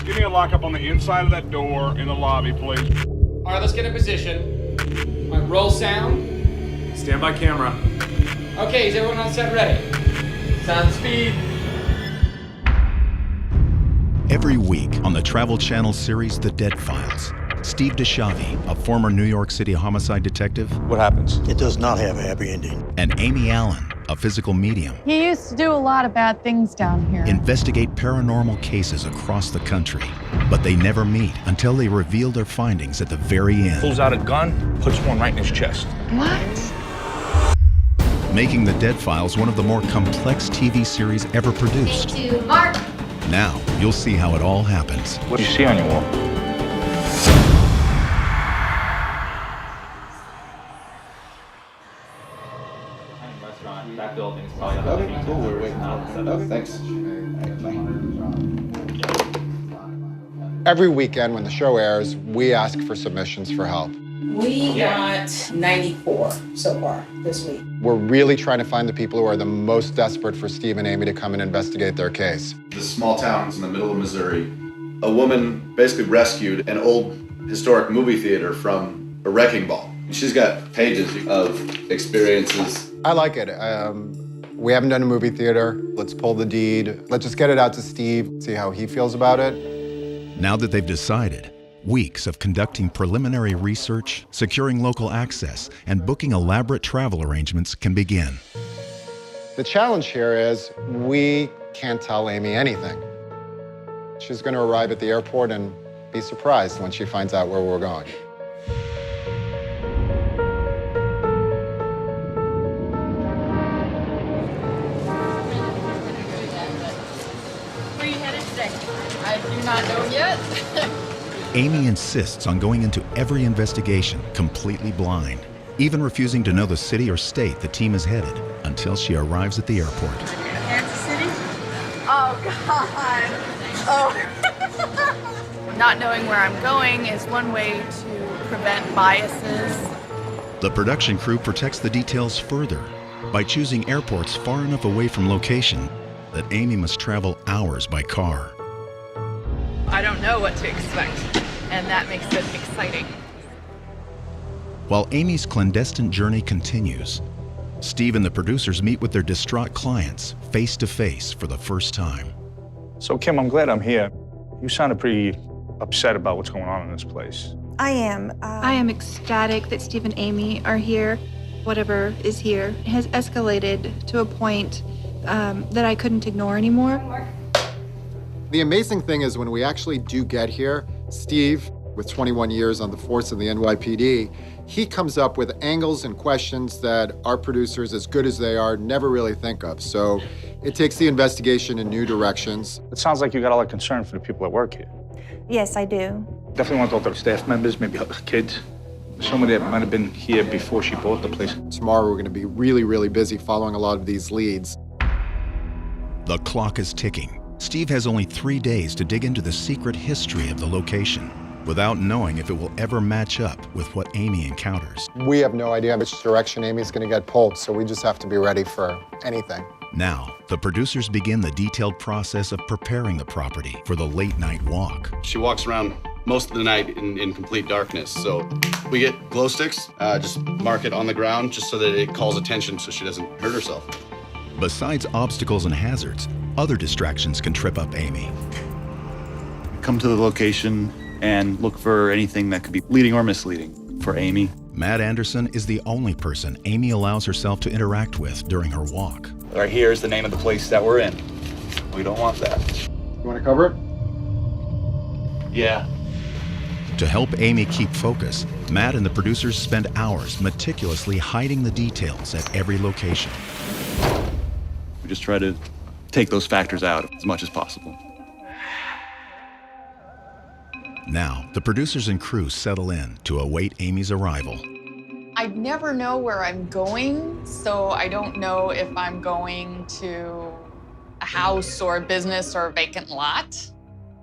Give me a lockup on the inside of that door in the lobby, please. All right, let's get in position. All right, roll sound. Stand by camera. Okay, is everyone on set ready? Sound speed. Every week on the Travel Channel series The Dead Files, Steve DiSchiavi, a former New York City homicide detective, What happens? It does not have a happy ending. and Amy Allan, a physical medium, He used to do a lot of bad things down here. investigate paranormal cases across the country. But they never meet until they reveal their findings at the very end, Pulls out a gun, puts one right in his chest. What? making The Dead Files one of the more complex TV series ever produced. Take two, mark. Now, you'll see how it all happens. What do you see on your wall? That building's probably Okay, cool. We're waiting. Okay, thanks. Every weekend when the show airs, we ask for submissions for help. We got 94 so far this week. We're really trying to find the people who are the most desperate for Steve and Amy to come and investigate their case. This small town's in the middle of Missouri. A woman basically rescued an old historic movie theater from a wrecking ball. She's got pages of experiences. I like it. We haven't done a movie theater. Let's pull the deed. Let's just get it out to Steve, see how he feels about it. Now that they've decided, weeks of conducting preliminary research, securing local access, and booking elaborate travel arrangements can begin. The challenge here is we can't tell Amy anything. She's going to arrive at the airport and be surprised when she finds out where we're going. Where are you headed today? I do not know yet. Amy insists on going into every investigation completely blind, even refusing to know the city or state the team is headed until she arrives at the airport. Kansas City? Oh, God. Oh. Not knowing where I'm going is one way to prevent biases. The production crew protects the details further by choosing airports far enough away from location that Amy must travel hours by car. I don't know what to expect, and that makes it exciting. While Amy's clandestine journey continues, Steve and the producers meet with their distraught clients face to face for the first time. So, Kim, I'm glad I'm here. You sounded pretty upset about what's going on in this place. I am. I am ecstatic that Steve and Amy are here. Whatever is here has escalated to a point that I couldn't ignore anymore. The amazing thing is when we actually do get here, Steve, with 21 years on the force of the NYPD, he comes up with angles and questions that our producers, as good as they are, never really think of. So it takes the investigation in new directions. It sounds like you got a lot of concern for the people that work here. Yes, I do. Definitely want to talk to the staff members, maybe kids. Somebody that might have been here before she bought the place. Tomorrow we're going to be really, really busy following a lot of these leads. The clock is ticking. Steve has only 3 days to dig into the secret history of the location without knowing if it will ever match up with what Amy encounters. We have no idea which direction Amy's going to get pulled, so we just have to be ready for anything. Now, the producers begin the detailed process of preparing the property for the late night walk. She walks around most of the night in complete darkness. So we get glow sticks, just mark it on the ground just so that it calls attention so she doesn't hurt herself. Besides obstacles and hazards, other distractions can trip up Amy. Come to the location and look for anything that could be leading or misleading for Amy. Matt Anderson is the only person Amy allows herself to interact with during her walk. Right here is the name of the place that we're in. We don't want that. You want to cover it? Yeah. To help Amy keep focus, Matt and the producers spend hours meticulously hiding the details at every location. We just try to take those factors out as much as possible. Now, the producers and crew settle in to await Amy's arrival. I never know where I'm going, so I don't know if I'm going to a house or a business or a vacant lot.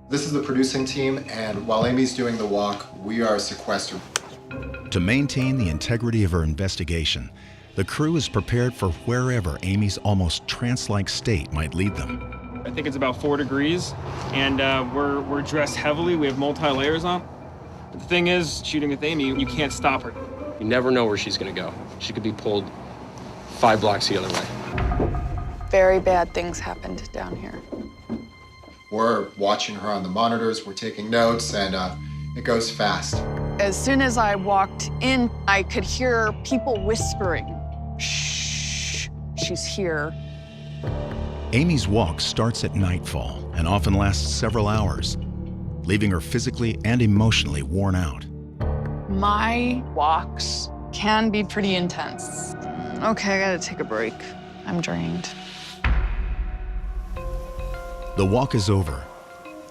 This is the producing team, and while Amy's doing the walk, we are sequestered. To maintain the integrity of her investigation, the crew is prepared for wherever Amy's almost trance-like state might lead them. I think it's about 4 degrees, and we're dressed heavily. We have multi-layers on. But the thing is, shooting with Amy, you can't stop her. You never know where she's gonna go. She could be pulled 5 blocks the other way. Very bad things happened down here. We're watching her on the monitors, we're taking notes, and it goes fast. As soon as I walked in, I could hear people whispering, "Shh, she's here." Amy's walk starts at nightfall and often lasts several hours, leaving her physically and emotionally worn out. My walks can be pretty intense. Okay, I gotta take a break. I'm drained. The walk is over,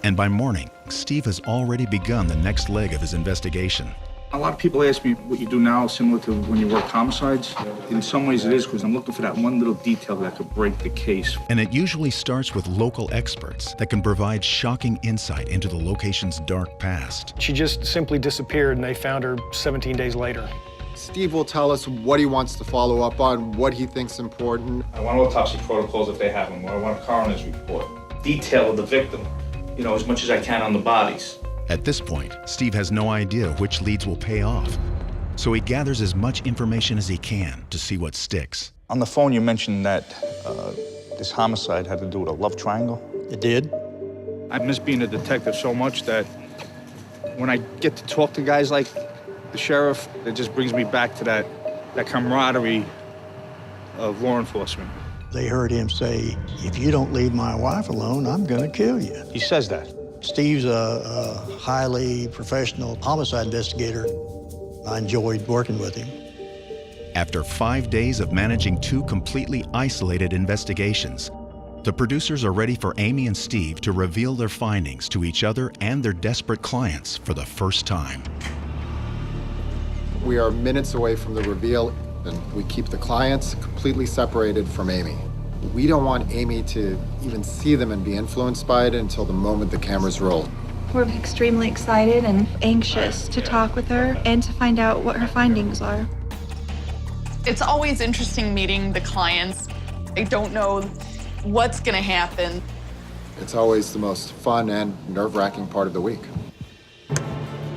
and by morning, Steve has already begun the next leg of his investigation. A lot of people ask me what you do now is similar to when you work homicides. In some ways it is, because I'm looking for that one little detail that could break the case. And it usually starts with local experts that can provide shocking insight into the location's dark past. She just simply disappeared, and they found her 17 days later. Steve will tell us what he wants to follow up on, what he thinks important. I want autopsy protocols if they have them. I want a coroner's report. Detail of the victim, you know, as much as I can on the bodies. At this point, Steve has no idea which leads will pay off, so he gathers as much information as he can to see what sticks. On the phone, you mentioned that this homicide had to do with a love triangle. It did? I miss being a detective so much that when I get to talk to guys like the sheriff, it just brings me back to that camaraderie of law enforcement. They heard him say, "If you don't leave my wife alone, I'm gonna kill you." He says that. Steve's a highly professional homicide investigator. I enjoyed working with him. After 5 days of managing 2 completely isolated investigations, the producers are ready for Amy and Steve to reveal their findings to each other and their desperate clients for the first time. We are minutes away from the reveal, and we keep the clients completely separated from Amy. We don't want Amy to even see them and be influenced by it until the moment the cameras roll. We're extremely excited and anxious to talk with her and to find out what her findings are. It's always interesting meeting the clients. I don't know what's gonna happen. It's always the most fun and nerve-wracking part of the week.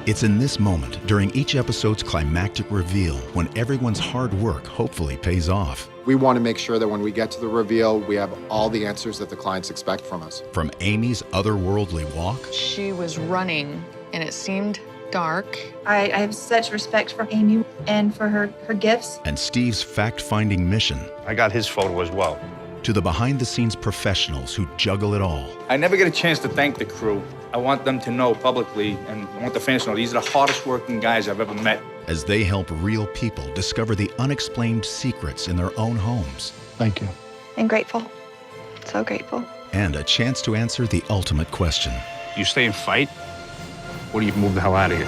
It's in this moment, during each episode's climactic reveal, when everyone's hard work hopefully pays off. We want to make sure that when we get to the reveal, we have all the answers that the clients expect from us. From Amy's otherworldly walk, She was running, and it seemed dark. I have such respect for Amy and for her gifts. and Steve's fact-finding mission, I got his photo as well. to the behind-the-scenes professionals who juggle it all. I never get a chance to thank the crew. I want them to know publicly, and I want the fans to know, these are the hardest working guys I've ever met. As they help real people discover the unexplained secrets in their own homes. Thank you. And grateful. So grateful. And a chance to answer the ultimate question. You stay and fight, or do you move the hell out of here?